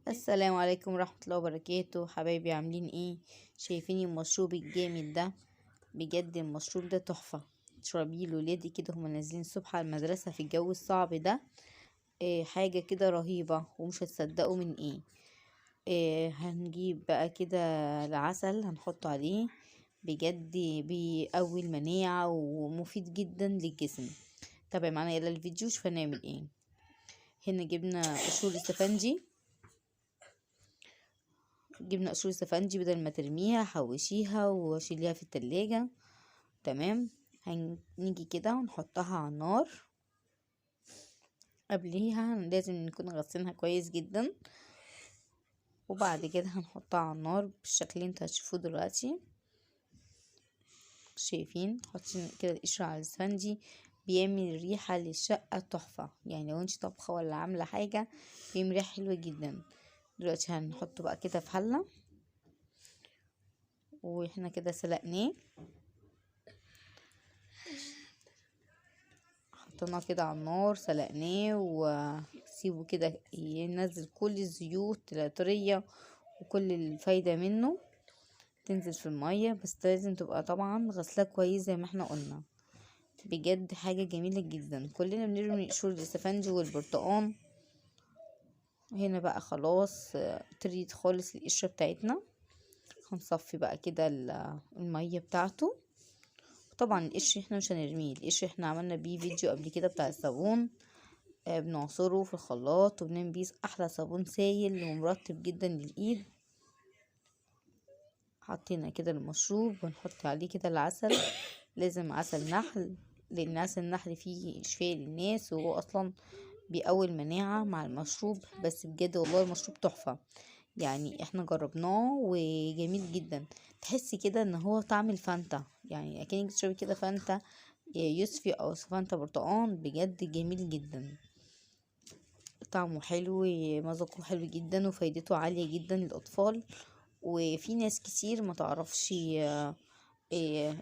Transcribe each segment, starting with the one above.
السلام عليكم ورحمة الله وبركاته. حبايبي عاملين ايه؟ شايفين المشروب الجامد ده؟ بجد المشروب ده تحفة. تشربيه لولادي كده هما نازلين الصبح على المدرسة في الجو الصعب ده. حاجة كده رهيبة ومش هتصدقوا من ايه. هنجيب بقى كده العسل هنحطه عليه. بجد بيقوي المناعة ومفيد جدا للجسم. تابع معانا يلا الفيديو شوف هنعمل ايه. هنا جبنا قشور السفنجي بدل ما ترميها حوشيها وشيليها في التلاجة. تمام. هنيجي كده ونحطها على النار. قبليها لازم نكون غسلينها كويس جدا، وبعد كده هنحطها على النار بالشكل اللي انتوا هتشوفوه دلوقتي. شايفين حاطين كده القشر على السفنجي بيعمل ريحة للشقة تحفة، يعني لو انت طبخة ولا عاملة حاجة بيعمل ريحة حلوة جدا. دلوقتي هنحطه بقى كده في حلة، واحنا كده سلقناه حطيناه كده على النار سلقناه وسيبه كده ينزل كل الزيوت العطرية وكل الفايدة منه تنزل في المية، بس لازم تبقى طبعا غسلاه كويس زي ما احنا قلنا. بجد حاجة جميلة جدا. كلنا بنرمي قشور الاسفنج والبرتقان. هنا بقى خلاص طريت خالص القشرة بتاعتنا. هنصفي بقى كده المية بتاعته. طبعا القشر احنا مش هنرميه، القشر احنا عملنا بيه فيديو قبل كده بتاع الصابون. بنعصره في الخلاط وبنعمل بيه احلى صابون سايل ومرطب جدا للايد. حطينا كده المشروب ونحط عليه كده العسل. لازم عسل نحل، لان عسل النحل فيه شفاء للناس وهو اصلا بيقوي المناعة مع المشروب. بس بجد والله المشروب تحفة، يعني احنا جربناه وجميل جدا. تحسي كده ان هو طعم الفانتا، يعني اكنك تشربي كده فانتا يوسفي او فانتا برتقان. بجد جميل جدا، طعمه حلو مذاقه حلو جدا وفايدته عالية جدا للأطفال. وفي ناس كتير ما تعرفش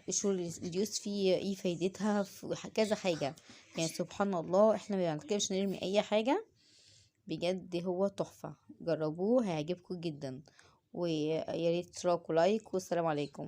قشور اليوسفي ايه فايدتها في كذا حاجة. يعني سبحان الله احنا ما بنعملش نرمي اي حاجة. بجد هو تحفة، جربوه هيعجبكم جدا. ويا ريت تشتركوا لايك، والسلام عليكم.